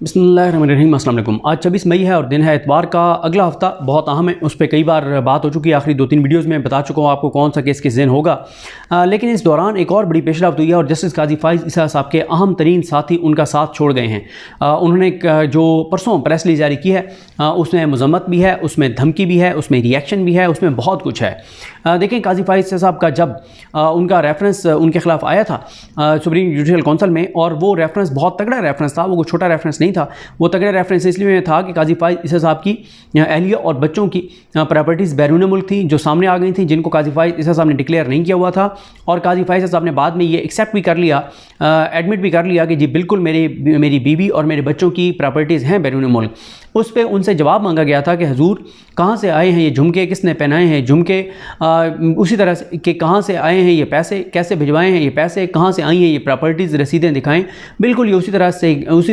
बिस्मिल्लाहिर्रहमानिर्रहीम। अस्सलाम वालेकुम। आज 26 मई है और दिन है इतवार का। अगला हफ्ता बहुत अहम है, उस पर कई बार बात हो चुकी है। आखिरी 2-3 वीडियोज़ में बता चुका हूँ आपको कौन सा केस किस दिन होगा। लेकिन इस दौरान एक और बड़ी पेशरफ्त हुई है और जस्टिस काजी फाइज़ ईसा साहब के अहम तरीन साथी उनका साथ छोड़ गए हैं। उन्होंने जो परसों प्रेस रिलीज जारी की है उसमें मजम्मत भी है, उसमें धमकी भी है, उसमें रिएक्शन भी है, उसमें बहुत कुछ है। देखें, काजी फाइज़ ईसा साहब का जब उनका रेफरेंस उनके खिलाफ आया था सुप्रीम जुडिशल काउंसिल में, और वो रेफरेंस बहुत तगड़ा रेफरेंस था, वो कोई छोटा रेफरेंस नहीं था। वो तगड़ा रेफरेंस इसलिए था कि काजी फाइज़ ईसा साहब की अहलिया और बच्चों की प्रॉपर्टीज़ बैरून मुल्क थी जो सामने आ गई थी, जिनको काजी फाइज़ ईसा साहब ने डिक्लेयर नहीं किया हुआ था। और काजी फाइज़ ईसा साहब ने बाद में ये एक्सेप्ट भी कर लिया, एडमिट भी कर लिया कि जी बिल्कुल मेरी बीवी और मेरे बच्चों की प्रॉपर्टीज़ हैं बैरून मुल्क। उस पर उनसे जवाब मांगा गया था कि हजूर कहाँ से आए हैं ये झुमके, किसने पहनाए हैं झुमके, उसी तरह से कि कहाँ से आए हैं ये पैसे, कैसे भिजवाए हैं ये पैसे, कहाँ से आई हैं ये प्रॉपर्टीज़, रसीदें दिखाएं। बिल्कुल ये उसी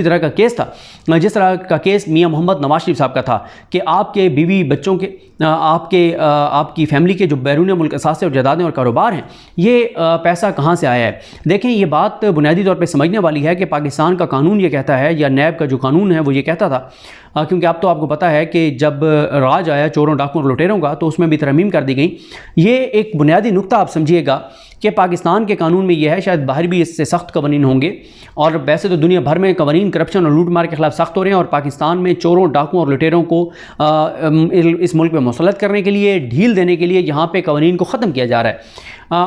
तरह का केस था जिस तरह का केस मियां मोहम्मद नवाज शरीफ साहब का था कि आपके बीवी बच्चों के आपकी फैमिली के जो बैरून मुल्क असासे और जायदादें और कारोबार हैं, ये पैसा कहाँ से आया है। देखें, ये बात बुनियादी तौर पे समझने वाली है कि पाकिस्तान का कानून ये कहता है, या नैब का जो कानून है वो ये कहता था, क्योंकि अब तो आपको पता है कि जब राज आया चोरों डाकुओं और लुटेरों का तो उसमें भी तरमीम कर दी गई। ये एक बुनियादी नुक्ता आप समझिएगा कि पाकिस्तान के कानून में यह है, शायद बाहर भी इससे सख्त कवानीन होंगे, और वैसे तो दुनिया भर में कवानीन करप्शन और लूट मार के खिलाफ सख्त हो रहे हैं, और पाकिस्तान में चोरों डाकुओं और लुटेरों को इस मुल्क में मुसल्लत करने के लिए, ढील देने के लिए यहाँ पे कवानीन को ख़त्म किया जा रहा है।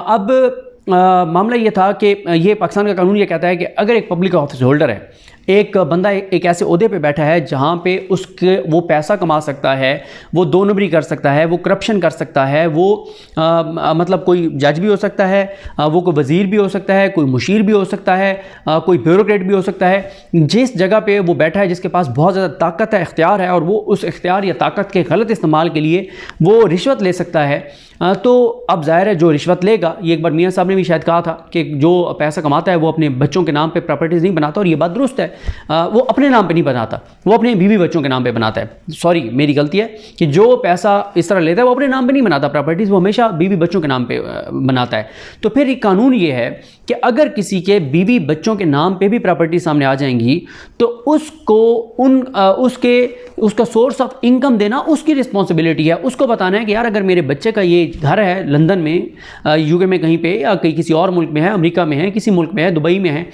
अब मामला ये था कि ये पाकिस्तान का कानून ये कहता है कि अगर एक पब्लिक ऑफिस होल्डर है, एक बंदा एक ऐसे ओहदे पे बैठा है जहाँ पे उसके वो पैसा कमा सकता है, वो दो नंबरी कर सकता है, वो करप्शन कर सकता है, वो मतलब कोई जज भी हो सकता है, वो कोई वज़ीर भी हो सकता है, कोई मुशीर भी हो सकता है, कोई ब्यूरोक्रेट भी हो सकता है। जिस जगह पे वो बैठा है, जिसके पास बहुत ज़्यादा ताकत है, इख्तियार है, और वो उस इख्तियार या ताकत के गलत इस्तेमाल के लिए वो रिश्वत ले सकता है, तो अब ज़ाहिर है जो रिश्वत लेगा, ये एक बार मियाँ साहब ने भी शायद कहा था कि जो पैसा कमाता है वो अपने बच्चों के नाम पे प्रॉपर्टीज़ नहीं बनाता, और ये बात दुरुस्त है। वो अपने नाम पे नहीं बनाता, वो अपने बीवी बच्चों के नाम पे बनाता है। सॉरी, मेरी गलती है कि जो पैसा इस तरह लेता है वो अपने नाम पे नहीं बनाता प्रॉपर्टीज़, वो हमेशा बीवी बच्चों के नाम पे बनाता है। तो फिर एक कानून ये है कि अगर किसी के बीवी बच्चों के नाम पे भी प्रॉपर्टी सामने आ जाएंगी तो उसको उसका सोर्स ऑफ इनकम देना उसकी रिस्पॉन्सिबिलिटी है। उसको बताना है कि यार अगर मेरे बच्चे का ये घर है लंदन में, यूके में कहीं पे, या किसी और मुल्क में है, अमेरिका में है, किसी मुल्क में है, दुबई में है,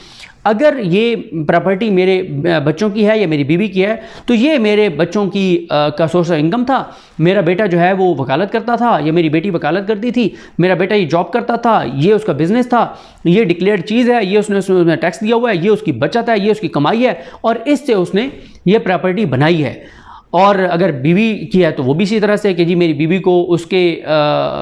अगर ये प्रॉपर्टी मेरे बच्चों की है या मेरी बीवी की है तो ये मेरे बच्चों की का सोर्स ऑफ इनकम था। मेरा बेटा जो है वो वकालत करता था, या मेरी बेटी वकालत करती थी, मेरा बेटा ये जॉब करता था, ये उसका बिजनेस था, ये डिक्लेयर्ड चीज़ है, ये उसने टैक्स दिया हुआ है, ये उसकी बचत है, ये उसकी कमाई है, और इससे उसने ये प्रॉपर्टी बनाई है। और अगर बीवी की है तो वो भी इसी तरह से कि जी मेरी बीवी को उसके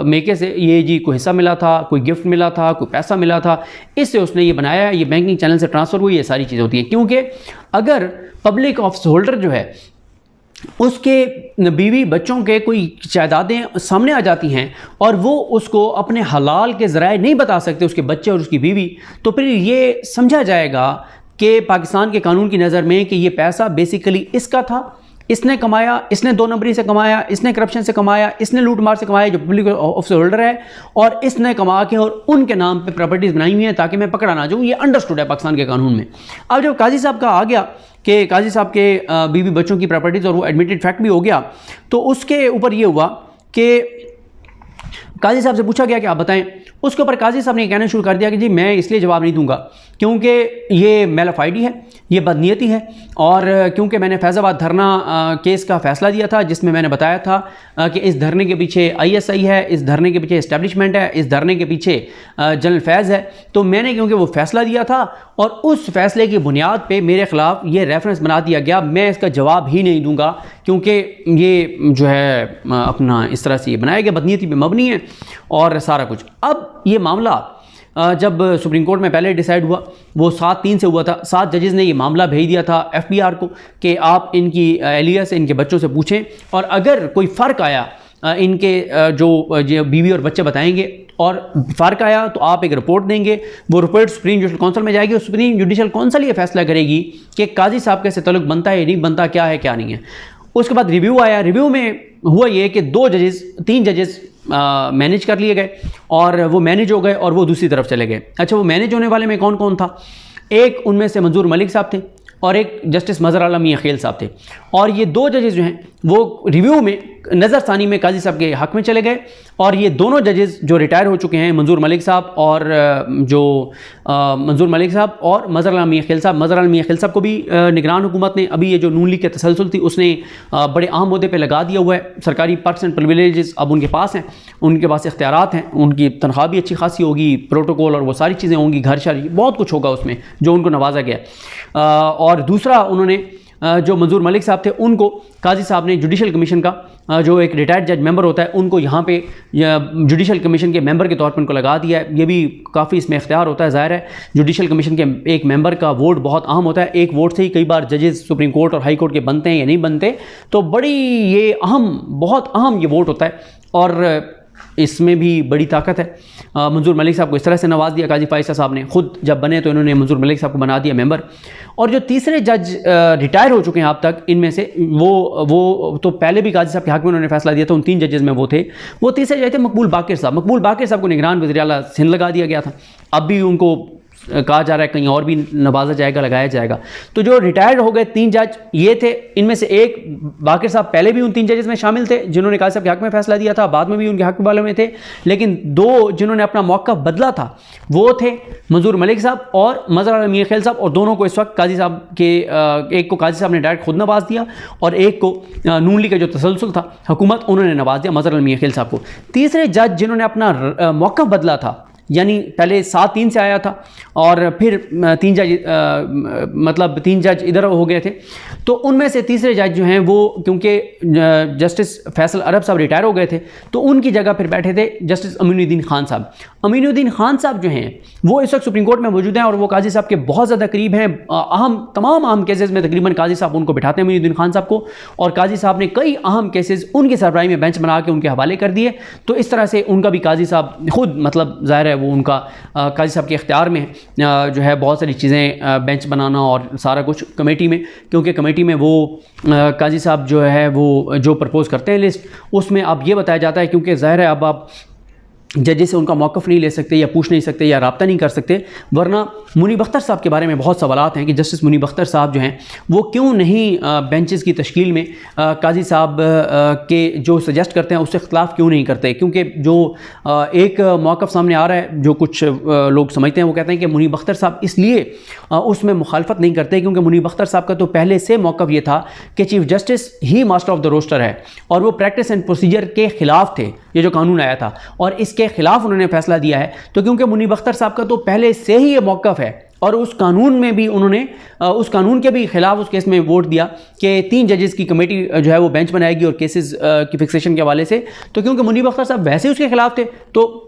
मेके से ये जी कोई हिस्सा मिला था, कोई गिफ्ट मिला था, कोई पैसा मिला था, इससे उसने ये बनाया है, ये बैंकिंग चैनल से ट्रांसफ़र हुई, ये सारी चीज़ें होती हैं। क्योंकि अगर पब्लिक ऑफिस होल्डर जो है उसके बीवी बच्चों के कोई जायदादें सामने आ जाती हैं और वो उसको अपने हलाल के ज़राए नहीं बता सकते, उसके बच्चे और उसकी बीवी, तो फिर ये समझा जाएगा कि पाकिस्तान के कानून की नज़र में कि ये पैसा बेसिकली इसका था, इसने कमाया, इसने दो नंबरी से कमाया, इसने करप्शन से कमाया, इसने लूट मार से कमाया जो पब्लिक ऑफिस होल्डर है, और इसने कमा के और उनके नाम पे प्रॉपर्टीज़ बनाई हुई हैं ताकि मैं पकड़ा ना जाऊँ। ये अंडरस्टूड है पाकिस्तान के कानून में। अब जब काजी साहब का आ गया कि काजी साहब के बीवी बच्चों की प्रॉपर्टीज़ और वो एडमिटेड फैक्ट भी हो गया, तो उसके ऊपर ये हुआ कि काजी साहब से पूछा गया कि आप बताएं। उसके ऊपर काजी साहब ने कहना शुरू कर दिया कि जी मैं इसलिए जवाब नहीं दूंगा क्योंकि ये मेलाफाइडी है, ये बदनीयती है, और क्योंकि मैंने फैज़ाबाद धरना केस का फ़ैसला दिया था जिसमें मैंने बताया था कि इस धरने के पीछे ISI है, इस धरने के पीछे इस्टेब्लिशमेंट है, इस धरने के पीछे जनरल फैज़ है। तो मैंने क्योंकि वो फ़ैसला दिया था और उस फैसले की बुनियाद पे मेरे ख़िलाफ़ ये रेफरेंस बना दिया गया, मैं इसका जवाब ही नहीं दूंगा क्योंकि ये जो है अपना इस तरह से ये बनाया गया, बदनीयती पे मबनी है और सारा कुछ। अब ये मामला जब सुप्रीम कोर्ट में पहले डिसाइड हुआ, वो 7-3 से हुआ था। 7 जजेस ने ये मामला भेज दिया था FBR को कि आप इनकी एहलिया से, इनके बच्चों से पूछें, और अगर कोई फ़र्क आया इनके जो बीवी और बच्चे बताएंगे और फ़र्क आया तो आप एक रिपोर्ट देंगे, वो रिपोर्ट सुप्रीम जुडिशल काउंसिल में जाएगी और सुप्रीम जुडिशल काउंसिल ये फैसला करेगी कि काजी साहब के से तल्लुक़ बनता है नहीं बनता, क्या है क्या नहीं है। उसके बाद रिव्यू आया, रिव्यू में हुआ ये कि 3 जजेस मैनेज कर लिए गए और वो मैनेज हो गए और वो दूसरी तरफ चले गए। अच्छा, वो मैनेज होने वाले में कौन कौन था? एक उनमें से मंजूर मलिक साहब थे, और एक जस्टिस मज़हर आला मियां खेल साहब थे। और ये दो जजेस जो हैं वो रिव्यू में नज़रसानी में काजी साहब के हक़ में चले गए। और ये दोनों जजेस जो रिटायर हो चुके हैं, मंजूर मलिक साहब और मंजूर मलिक साहब और मज़हर आला मियां खेल साहब, मज़हर आला मियां खेल साहब को भी निगरान हुकूमत ने अभी ये जो नून लीग के तसलसल थी उसने बड़े अहम मुद्दे पे लगा दिया हुआ है। सरकारी पर्क्स एंड प्रिविलेजेस अब उनके पास हैं, उनके पास इख्तियारात हैं, उनकी तनख्वाह भी अच्छी खासी होगी, प्रोटोकॉल और वो सारी चीज़ें होंगी, घर शर बहुत कुछ होगा उसमें जो उनको नवाजा गया। और दूसरा, उन्होंने जो मंजूर मलिक साहब थे उनको काजी साहब ने जुडिशल कमीशन का जो एक रिटायर्ड जज मेंबर होता है उनको यहाँ पे जुडिशल कमीशन के मेंबर के तौर पर उनको लगा दिया है। ये भी काफ़ी इसमें इख्तियार होता है। ज़ाहिर है जुडिशल कमीशन के एक मेंबर का वोट बहुत अहम होता है। एक वोट से ही कई बार जजेस सुप्रीम कोर्ट और हाई कोर्ट के बनते हैं या नहीं बनते, तो बड़ी ये बहुत अहम ये वोट होता है और इसमें भी बड़ी ताकत है। मंजूर मलिक साहब को इस तरह से नवाज दिया काजी फ़ाइज़ साहब ने, ख़ुद जब बने तो इन्होंने मंजूर मलिक साहब को बना दिया मेंबर। और जो तीसरे जज रिटायर हो चुके हैं अब तक, इनमें से वो तो पहले भी काजी साहब के हक़ में उन्होंने फैसला दिया था, उन 3 जजेस में वो थे। वो तीसरे जज थे मकबूल बाकिर साहब। मकबूल बाकिर साहब को निगरान वज़ीर आला सिंध लगा दिया गया था। अब भी उनको कहा जा रहा है कहीं और भी नवाजा जाएगा, लगाया जाएगा। तो जो रिटायर्ड हो गए 3 जज ये थे, इनमें से एक बाकिर साहब पहले भी उन 3 जजेस में शामिल थे जिन्होंने काजी साहब के हक़ में फैसला दिया था, बाद में भी उनके हक़ वालों में थे। लेकिन 2 जिन्होंने अपना मौक़िफ़ बदला था वो थे मंजूर मलिक साहब और मज़हर आला मियां खेल साहब। और दोनों को इस वक्त काजी साहब के एक को काजी साहब ने डायरेक्ट खुद नवाज दिया और एक को नून लीग का जो तसलसल था हुकूमत, उन्होंने नवाज दिया मज़हर आला मियां खेल साहब को। तीसरे जज जिन्होंने अपना मौक़िफ़ बदला था, यानी पहले 7-3 से आया था और फिर 3 जज इधर हो गए थे, तो उनमें से तीसरे जज जो हैं वो क्योंकि जस्टिस फैसल अरब साहब रिटायर हो गए थे तो उनकी जगह फिर बैठे थे जस्टिस अमीनुद्दीन खान साहब। अमीनुद्दीन खान साहब जो हैं वो इस वक्त सुप्रीम कोर्ट में मौजूद हैं और वो काजी साहब के बहुत ज़्यादा करीब हैं। तमाम अहम केसेस में तकरीबन काजी साहब उनको बिठाते हैं, अमीनुद्दीन खान साहब को, और काजी साहब ने कई अहम केसेस उनकी सरबराही में बेंच बना के उनके हवाले कर दिए। तो इस तरह से उनका भी काजी साहब खुद मतलब ज़ाहिर है वो उनका काजी साहब के इख्तियार में जो है बहुत सारी चीज़ें बेंच बनाना और सारा कुछ कमेटी में, क्योंकि कमेटी में वो काजी साहब जो है वो जो प्रपोज़ करते हैं लिस्ट, उसमें अब ये बताया जाता है क्योंकि ज़ाहिर है अब आप जजेस से उनका मौक़िफ़ नहीं ले सकते या पूछ नहीं सकते या रब्ता नहीं कर सकते, वरना मुनीब अख्तर साहब के बारे में बहुत सवालात हैं कि जस्टिस मुनीब अख्तर साहब जो हैं वो क्यों नहीं बेंचेस की तश्कील में काजी साहब के जो सजेस्ट करते हैं उससे ख़िलाफ़ क्यों नहीं करते। क्योंकि जो एक मौक़िफ़ सामने आ रहा है जो कुछ लोग समझते हैं, वो कहते हैं कि मुनीब अख्तर साहब इसलिए उसमें मुखालफत नहीं करते क्योंकि मुनीब अख्तर साहब का तो पहले से मौक़िफ़ ये था कि चीफ़ जस्टिस ही मास्टर ऑफ द रोस्टर है और वो प्रैक्टिस एंड प्रोसीजर के ख़िलाफ़ थे, ये जो कानून आया था, और इसके ख़िलाफ़ उन्होंने फैसला दिया है। तो क्योंकि मुनीब अख्तर साहब का तो पहले से ही ये मौक़िफ़ है और उस कानून में भी उन्होंने उस कानून के भी ख़िलाफ़ उस केस में वोट दिया कि 3 जजेस की कमेटी जो है वो बेंच बनाएगी और केसेस की फिक्सेशन के हवाले से, तो क्योंकि मुनीब अख्तर साहब वैसे ही उसके ख़िलाफ़ थे, तो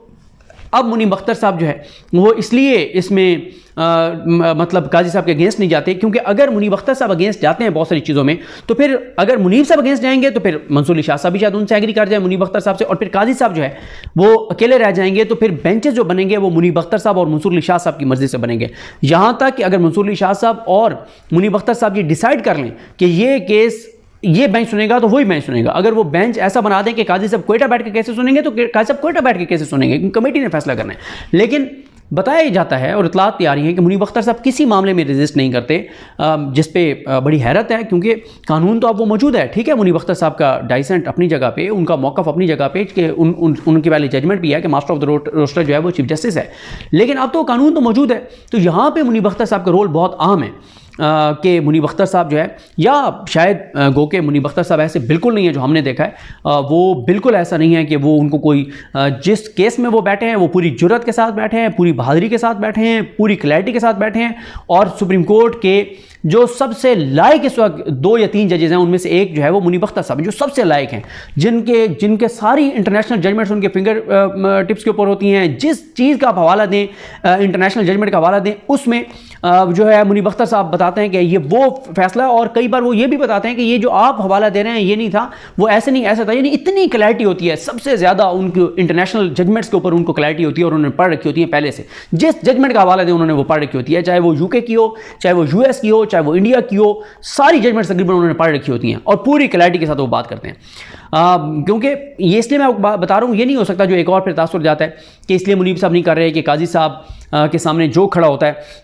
अब मुनीब अख्तर साहब जो है वो इसलिए इसमें मतलब काजी साहब के अगेंस्ट नहीं जाते, क्योंकि अगर मुनीब अख्तर साहब अगेंस्ट जाते हैं बहुत सारी चीज़ों में, तो फिर अगर मुनीब साहब अगेंस्ट जाएंगे तो फिर मंसूर अली शाह साहब भी शायद उनसे एग्री कर जाए मुनीब अख्तर साहब से, और फिर काजी साहब जो है वो अकेले रह जाएंगे, तो फिर बेंचेस जो बनेंगे वो मुनीब अख्तर साहब और मंसूर अली शाह साहब की मर्जी से बनेंगे। यहाँ तक कि अगर मंसूर अली शाह साहब और मुनीब अख्तर साहब ये डिसाइड कर लें कि ये केस ये बेंच सुनेगा तो वही बेंच सुनेगा, अगर वो बेंच ऐसा बना दें कि काजी साहब कोयटा बैठ के केसेस सुनेंगे तो काजी साहब कोयटा बैठ के केसेस सुनेंगे, क्योंकि कमेटी ने फैसला करना है। लेकिन बताया जाता है और इतलात आ रही है कि मुनीब अख्तर साहब किसी मामले में रेजिस्ट नहीं करते, जिस पे बड़ी हैरत है क्योंकि कानून तो अब वो मौजूद है। ठीक है, मुनीब अख्तर साहब का डाइसेंट अपनी जगह पे, उनका मौक़िफ़ अपनी जगह पे कि उनकी वाली जजमेंट भी है कि मास्टर ऑफ द रोस्टर जो है वो चीफ जस्टिस है, लेकिन अब तो कानून तो मौजूद है। तो यहाँ पर मुनीब अख्तर साहब का रोल बहुत अहम है कि मुनीब अख्तर साहब जो है, या शायद गो के मुनीब अख्तर साहब ऐसे बिल्कुल नहीं है जो हमने देखा है, वो बिल्कुल ऐसा नहीं है कि वो उनको कोई जिस केस में वो बैठे हैं वो पूरी जुर्रत के साथ बैठे हैं, पूरी बहादुरी के साथ बैठे हैं, पूरी क्लैरिटी के साथ बैठे हैं। और सुप्रीम कोर्ट के जो सबसे लायक इस वक्त 2 या 3 जजेस हैं, उनमें से एक जो है वो मुनीब अख्तर साहब जो सबसे लायक हैं, जिनके सारी इंटरनेशनल जजमेंट्स उनके फिंगर टिप्स के ऊपर होती हैं। जिस चीज़ का आप हवाला दें, इंटरनेशनल जजमेंट का हवाला दें, उसमें जो है मुनीब अख्तर साहब बताते हैं कि ये वो फैसला, और कई बार वो ये भी बताते हैं कि ये जो आप हवाला दे रहे हैं ये नहीं था, वो ऐसे नहीं ऐसा था, यानी इतनी क्लैरिटी होती है। सबसे ज़्यादा उनकी इंटरनेशनल जजमेंट्स के ऊपर उनको क्लैरिटी होती है और उन्होंने पढ़ रखी होती है पहले से। जिस जजमेंट का हवाला दें उन्होंने वो पढ़ रखी होती है, चाहे वो यूके की हो, चाहे वो यूएस की हो, चाहे वो इंडिया की हो, सारी जजमेंट्स तकरीबन उन्होंने पढ़ रखी होती हैं और पूरी क्लैरिटी के साथ वो बात करते हैं। क्योंकि ये इसलिए मैं बता रहा हूँ, ये नहीं हो सकता जो एक और फिर तासुर जाता है कि इसलिए मुनीब साहब नहीं कर रहे कि काजी साहब के सामने जो खड़ा होता है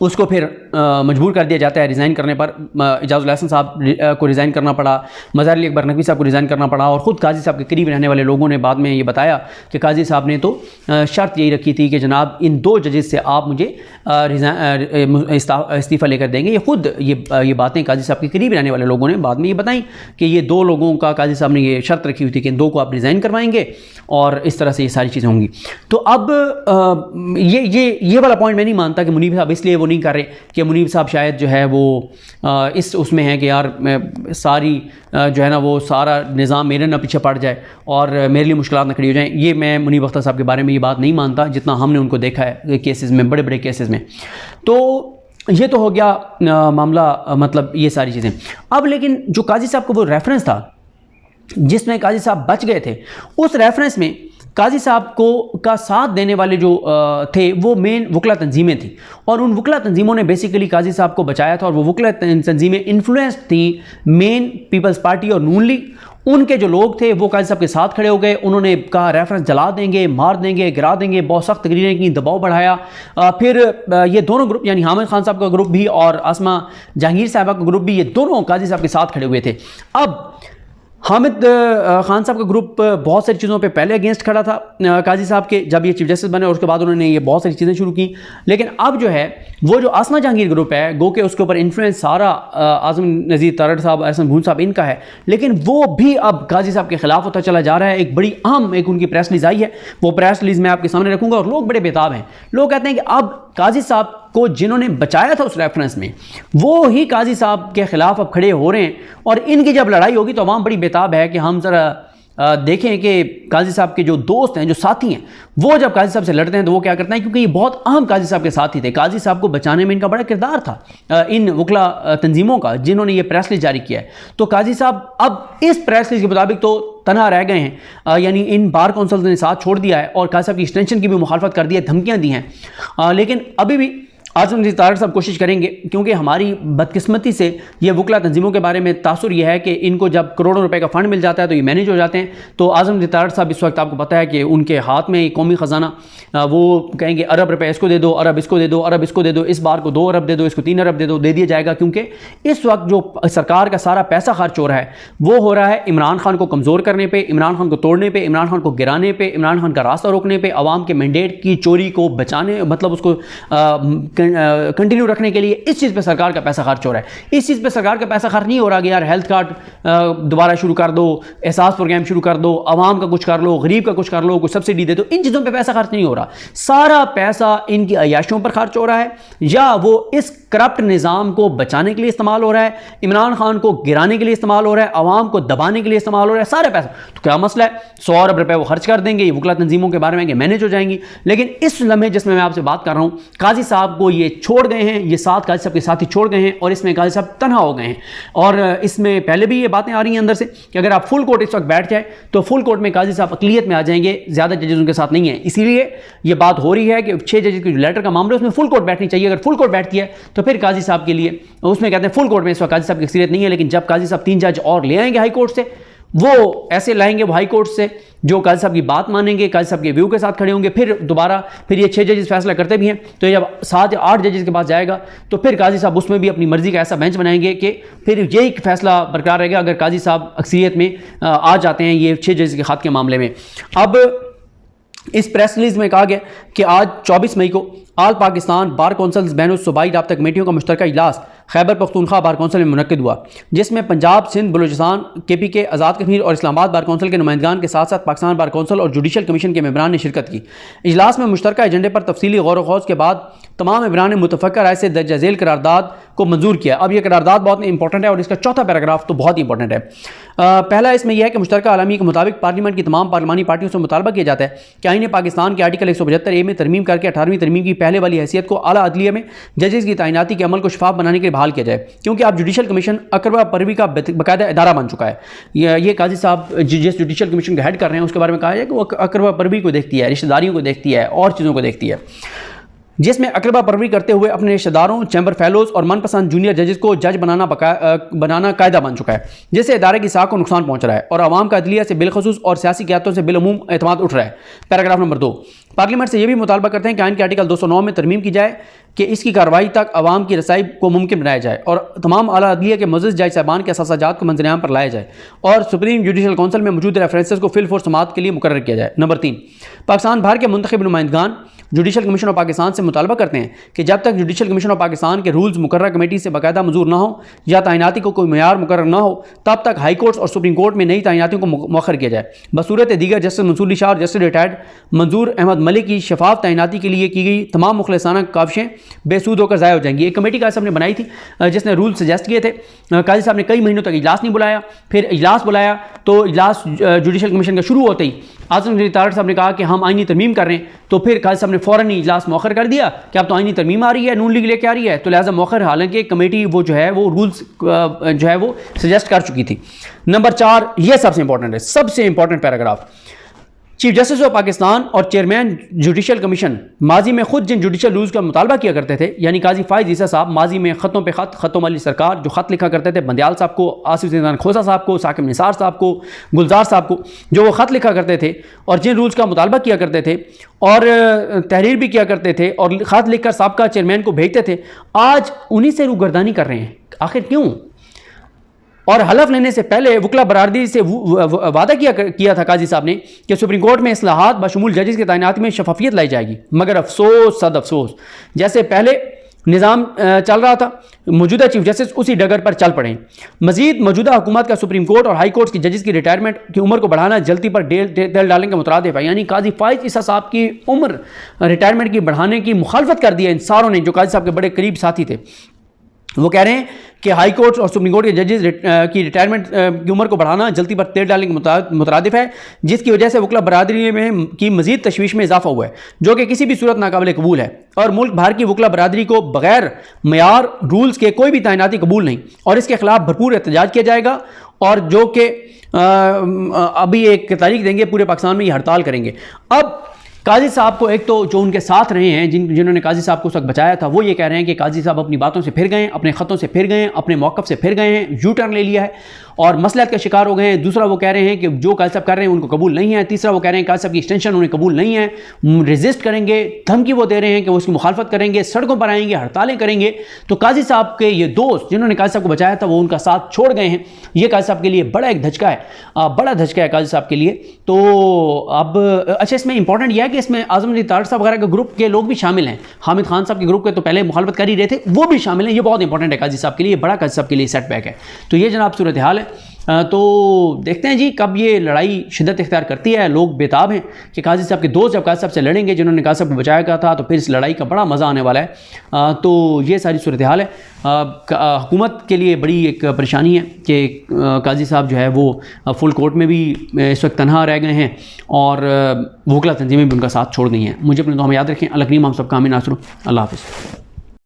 उसको फिर मजबूर कर दिया जाता है रिज़ाइन करने पर। इजाज़ुल हसन साहब को रिज़ाइन करना पड़ा, मज़ार अली अकबर नकवी साहब को रिज़ाइन करना पड़ा, और ख़ुद काजी साहब के करीब रहने वाले लोगों ने बाद में ये बताया कि काजी साहब ने तो शर्त यही रखी थी कि जनाब इन 2 जजेस से आप मुझे इस्तीफ़ा लेकर देंगे। ये ख़ुद ये बातें काजी साहब के करीब रहने वाले लोगों ने बाद में ये बताई कि ये 2 लोगों का काजी साहब ने ये शर्त रखी हुई थी कि इन 2 को आप रिज़ाइन करवाएंगे और इस तरह से ये सारी चीज़ें होंगी। तो अब ये वाला पॉइंट मैं नहीं मानता कि मुनीब साहब इसलिए वो नहीं कर रहे कि मुनीब साहब शायद जो है वो इस उसमें है कि यार सारी जो है ना वो सारा निज़ाम मेरे ना पीछे पड़ जाए और मेरे लिए मुश्किलात ना खड़ी हो जाएं। ये मैं मुनीब अख्तर साहब के बारे में ये बात नहीं मानता जितना हमने उनको देखा है केसेस में, बड़े बड़े केसेस में। तो ये तो हो गया मामला, मतलब ये सारी चीज़ें। अब लेकिन जो काजी साहब का वो रेफरेंस था जिसमें काजी साहब बच गए थे, उस रेफरेंस में काजी साहब को का साथ देने वाले जो थे वो मेन वकला तंजीमें थी, और उन वकला तंजीमों ने बेसिकली काजी साहब को बचाया था। और वो वकला तंजीमें इन्फ्लुएंस थी मेन पीपल्स पार्टी और नून लीग। उनके जो लोग थे वो काजी साहब के साथ खड़े हो गए। उन्होंने कहा रेफरेंस जला देंगे, मार देंगे, गिरा देंगे, बहुत सख्त तकरीरें की, दबाव बढ़ाया। फिर ये दोनों ग्रुप यानी हामिद खान साहब का ग्रुप भी और आसमा जहांगीर साहबा का ग्रुप भी, ये दोनों काजी साहब के साथ खड़े हुए थे। अब हामिद खान साहब का ग्रुप बहुत सारी चीज़ों पे पहले अगेंस्ट खड़ा था काजी साहब के, जब ये चीफ जस्टिस बने और उसके बाद उन्होंने ये बहुत सारी चीज़ें शुरू की। लेकिन अब जो है वो जो आसमा जहांगीर ग्रुप है, गो के उसके ऊपर इन्फ्लुएंस सारा आज़म नज़ीर तारड़ साहब, एहसन भून साहब इनका है, लेकिन वो भी अब काजी साहब के खिलाफ होता चला जा रहा है। एक बड़ी अहम एक उनकी प्रेस रिलीज आई है, वो प्रेस रिलीज मैं आपके सामने रखूँगा। और लोग बड़े बेताब हैं, लोग कहते हैं कि अब काजी साहब को जिन्होंने बचाया था उस रेफरेंस में, वो ही काजी साहब के खिलाफ अब खड़े हो रहे हैं। और इनकी जब लड़ाई होगी तो अवाम बड़ी बेताब है कि हम ज़रा देखें कि काजी साहब के जो दोस्त हैं, जो साथी हैं, वो जब काजी साहब से लड़ते हैं तो वो क्या करते हैं, क्योंकि ये बहुत अहम काजी साहब के साथी थे। काजी साहब को बचाने में इनका बड़ा किरदार था इन वकला तंजीमों का जिन्होंने ये प्रेस रिलीज जारी किया है। तो काजी साहब अब इस प्रेस रिलीज के मुताबिक तो तनहा रह गए हैं, यानी इन बार कौंसल ने साथ छोड़ दिया है और काजी साहब की एक्सटेंशन की भी मुखालफत कर दी है, धमकियाँ दी हैं। लेकिन अभी भी आज़म नज़ीर तारड़ साहब कोशिश करेंगे, क्योंकि हमारी बदकिस्मती से ये वकला तंजीमों के बारे में तासुर यह है कि इनको जब करोड़ों रुपए का फ़ंड मिल जाता है तो ये मैनेज हो जाते हैं। तो आज़म नज़ीर तारड़ साहब इस वक्त आपको पता है कि उनके हाथ में कौमी ख़जाना, वो कहेंगे अरब रुपए इसको दे दो, अरब इसको दे दो, अरब इसको दे दो, इस बार को 2 अरब दे दो, इसको 3 अरब दे दो, दे दिया जाएगा। क्योंकि इस वक्त जो सरकार का सारा पैसा खर्च हो रहा है वो हो रहा है इमरान खान को कमज़ोर करने पर, इमरान खान को तोड़ने पर, इमरान खान को गिराने पर, इमरान खान का रास्ता रोकने पर, अवाम के मैंडेट की चोरी को बचाने, मतलब उसको कंटिन्यू रखने के लिए इस चीज़ पे सरकार का पैसा खर्च हो रहा है। इस चीज़ पे सरकार का पैसा खर्च नहीं हो रहा कि यार हेल्थ कार्ड दोबारा शुरू कर दो, एहसास प्रोग्राम शुरू कर दो, आवाम का कुछ कर लो, गरीब का कुछ कर लो, कुछ सब्सिडी दे दो। इन चीज़ों पे पैसा खर्च नहीं हो रहा, सारा पैसा इनकी अयाशियों पर खर्च हो रहा है, या वो इस करप्ट निज़ाम को बचाने के लिए इस्तेमाल हो रहा है, इमरान खान को गिराने के लिए इस्तेमाल हो रहा है, आवाम को दबाने के लिए इस्तेमाल हो रहा है, सारा पैसा। तो क्या मसला है, 100 अरब रुपए वो खर्च कर देंगे, ये वकला तंजीमों के बारे में मैनेज हो जाएंगी। लेकिन इस लम्हे जिसमें मैं आपसे बात कर रहा हूँ, काजी साहब को ये छोड़ गए हैं, ये साथ काजी साहब के साथ ही छोड़ गए हैं और इसमें काजी साहब तनहा हो गए हैं। और इसमें पहले भी ये बातें आ रही हैं अंदर से कि अगर आप फुल कोर्ट इस वक्त बैठ जाए तो फुल कोर्ट में काजी साहब अकलियत में आ जाएंगे, ज़्यादा जजेस उनके साथ नहीं है। इसीलिए ये बात हो रही है कि 6 जजेस की जो लेटर का मामला है उसमें फुल कोर्ट बैठनी चाहिए। अगर फुल कोर्ट बैठती है तो फिर काजी साहब के लिए, उसमें कहते हैं फुल कोर्ट में इस वक्त काजी साहब की अक्सरियत नहीं है, लेकिन जब काजी साहब 3 जज और ले आएंगे हाई कोर्ट से, वो ऐसे लाएंगे वो हाई कोर्ट से जो काजी साहब की बात मानेंगे, काजी साहब के व्यू के साथ खड़े होंगे, फिर दोबारा फिर ये 6 जजेस फैसला करते भी हैं, तो जब 7 या 8 जजेस के पास जाएगा तो फिर काजी साहब उसमें भी अपनी मर्जी का ऐसा बेंच बनाएंगे कि फिर यही फैसला बरकरार रहेगा अगर काजी साहब अक्सरियत में आ जाते हैं ये 6 जजेस के खत के मामले में। अब इस प्रेस रिलीज में कहा गया कि आज 24 मई को आल पाकिस्तान बार कौंसल्स बैनुल सूबाई राब्ता कमेटियों का मुश्तरका इजलास खैबर पख्तूनख्वा बार कौंसिल में मुनक्किद हुआ, जिसमें पंजाब, सिंध, बलूचिस्तान, KPK, आज़ाद कश्मीर और इस्लामाबाद बार कौंसिल के नुमाइंदगान के साथ साथ पाकिस्तान बार कौंसिल और जुडिशल कमीशन के मेंबरान ने शिरकत की। इजलास में मुश्तरका एजेंडे पर तफसीली गौर व खौज के बाद तमाम मेंबरान ने मुतफ़क्का राय से दर्ज झेल करारदाद को मंजूर किया। अब यह करारदाद बहुत इंपॉर्टेंट है और इसका चौथा पैराग्राफ तो बहुत इंपॉर्टेंट है। पहला इसमें यह है कि मुश्तरका आलमी के मुताबिक पार्लियामेंट की तमाम पार्लिमानी पार्टियों से मुतालबा किया जाता है कि आईन पाकिस्तान के आर्टिकल 175A में तरमीम करके 18वीं तरमीम की पहले वाली हैसियत को आला अदलिया में जजेस की तैनाती के अमल को शफाफ बनाने के लिए बहाल किया जाए, क्योंकि अब जुडिशल कमीशन अकरबा परवी का बाकायदा इदारा बन चुका है। ये काजी साहब जिस जुडिशल कमीशन का हेड कर रहे हैं उसके बारे में कहा है कि वो अकरबा परवी को देखती है, रिश्तेदारियों को देखती है और चीज़ों को देखती है, जिसमें अकरबा परवरी करते हुए अपने रिश्तेदारों, चैम्बर फेलोज और मनपसंद जूनियर जजेस को जज बनाना कायदा बन चुका है, जिससे इदारे की साख को नुकसान पहुंच रहा है और आवाम का अदलिया से बिलखसूस और सियासी क़यादतों से बिलअमूम एतमाद उठ रहा है। पैराग्राफ नंबर 2, पार्लियामेंट से यह भी मुतालबा करते हैं कि आइन के आर्टिकल 209 में तरमीम की जाए कि इसकी कार्रवाई तक आवाम की रसाई को मुमकिन बनाया जाए और तमाम आला अदलिया के मुअज़्ज़ज़ जज साहबान के असासाजात को मंजर आम पर लाया जाए और सुप्रीम जुडिशल काउंसिल में मौजूद रेफरेंसेस को फिल फोर समात के लिए मुकर्रर किया जाए। नंबर 3, पाकिस्तान बाहर के मुंतखब नुमाइंदगान जुडिशल कमीशन ऑफ पाकिस्तान से मुतालबा करते हैं कि जब तक जुडिशल कमीशन ऑफ पाकिस्तान के रूल्स मुकर्रर कमेटी से बाकायदा मंजूर ना हो या तैनाती को कोई मेयार मुकर्रर ना हो, तब तक हाई कोर्ट्स और सुप्रीम कोर्ट में नई तैनातियों को मौखर किया जाए। बसूरत दीगर जस्टिस मंसूर अली शाह और जस्टिस रिटायर्ड मंजूर अहमद मलिक की शफाफ तैनाती के लिए की गई तमाम मुखलसाना काविशें बेसूद होकर ज़ाया हो जाएंगी। एक कमेटी काजी साहब ने बनाई थी जिसने रूल सजेस्ट किए थे। काजी साहब ने कई महीनों तक इजलास नहीं बुलाया, फिर इजलास बुलाया तो इजलास जुडिशल कमीशन का शुरू होते ही आज़म तारड़ साहब ने कहा कि हम आइनी तरमीम कर रहे हैं, तो फिर काजी साहब ने फ़ौरन ही इजलास मौखर कर दिया कि अब तो आइनी तरमीम आ रही है, नून लीग लेके आ रही है, तो लिहाजा मौखर, हालांकि कमेटी वो जो है वो रूल्स जो है वो सजेस्ट कर चुकी थी। नंबर 4, ये सबसे इंपॉर्टेंट है, सबसे important paragraph, chief justice of Pakistan और चेयरमैन जुडिशल कमीशन माजी में खुद जिन जुडिशल रूल्स का मुतालबा किया करते थे, यानी काजी फायद ईसा साहब माजी में ख़तों पे ख़त, ख़तों वाली सरकार जो ख़त लिखा करते थे बंदयाल साहब को, आसिफ ज़ैदान खोसा साहब को, साकिब निसार साहब को, गुलजार साहब को, जो वो ख़त लिखा करते थे और जिन रूल्स का मुतालबा किया करते थे और तहरीर भी किया करते थे और ख़त लिख कर साबका चेयरमैन को भेजते थे, आज उन्हीं से रूगर्दानी कर रहे हैं। आखिर क्यों? और हलफ लेने से पहले वकला बरादरी से वादा किया था काजी साहब ने कि सुप्रीम कोर्ट में इस्लाहात बशमूल जजेस की तैनाती में शफाफियत लाई जाएगी, मगर अफसोस सद अफसोस, जैसे पहले निज़ाम चल रहा था मौजूदा चीफ जस्टिस उसी डगर पर चल पड़े। मजीद मौजूदा हुकूमत का सुप्रीम कोर्ट और हाई कोर्ट की जजेस की रिटायरमेंट की उम्र को बढ़ाना जल्दी पर तेल डालने के मुतरादिफ है। यानी काजी फायद ईसा साहब की उम्र रिटायरमेंट की बढ़ाने की मुखालफत कर दी है इन सारों ने, जो काजी साहब के बड़े करीब साथी थे। वो कह रहे हैं कि हाई कोर्ट और सुप्रीम कोर्ट के जजेस की रिटायरमेंट की उम्र को बढ़ाना जल्दी पर तेल डालने के मुतरादिफ है, जिसकी वजह से वकला बरादरी में की मजीद तशवीश में इजाफा हुआ है, जो कि किसी भी सूरत नाकाबिल कबूल है और मुल्क भर की वकला बरादरी को बगैर मयार रूल्स के कोई भी तैनाती कबूल नहीं और इसके खिलाफ भरपूर एहतजाज किया जाएगा और जो कि अभी एक तारीख देंगे, पूरे पाकिस्तान में ये हड़ताल करेंगे। अब काजी साहब को एक तो जो उनके साथ रहे हैं, जिन्होंने काजी साहब को उस वक्त बचाया था, वो ये कह रहे हैं कि काजी साहब अपनी बातों से फिर गए, अपने ख़तों से फिर गए, अपने मौक़िफ़ से फिर गए हैं, यू टर्न ले लिया है और मसलहत का शिकार हो गए हैं। दूसरा वो कह रहे हैं कि जो काजी साहब कर रहे हैं उनको कबूल नहीं है। तीसरा वो कह रहे हैं काजी साहब की एक्सटेंशन उन्हें कबूल नहीं है, रेजिस्ट करेंगे, धमकी वो दे रहे हैं कि वो उसकी मुखालफत करेंगे, सड़कों पर आएंगे, हड़तालें करेंगे। तो काजी साहब के ये दोस्त जिन्होंने काजी साहब को बचाया था वो उनका साथ छोड़ गए हैं। ये काजी साहब के लिए बड़ा एक धचका है, बड़ा धचका है काजी साहब के लिए। तो अब अच्छा, इसमें इंपॉर्टेंट यह है कि इसमें आज़म तारड़ साहब वगैरह के ग्रुप के लोग भी शामिल हैं। हामिद खान साहब के ग्रुप के तो पहले मुखालफत कर ही रहे थे, वो भी शामिल हैं। ये बहुत इंपॉर्टेंट है काजी साहब के लिए, बड़ा काजी साहब के लिए सेटबैक है। तो ये जनाब सूरत हाल है। तो देखते हैं जी कब ये लड़ाई शिद्दत इख्तियार करती है। लोग बेताब हैं कि काजी साहब के दोस्त जब काजी साहब से लड़ेंगे, जिन्होंने काजी साहब को बचाया था, तो फिर इस लड़ाई का बड़ा मज़ा आने वाला है। तो ये सारी सूरत हाल है। हुकूमत के लिए बड़ी एक परेशानी है कि काजी साहब जो है वो फुल कोर्ट में भी इस वक्त तनहा रह गए हैं और वकला तंजीमें भी उनका साथ छोड़ गई हैं। मुझे अपने दुआ में याद रखें। अल्लाह करीम हम सब का आमीन। अल्लाह हाफ़िज़।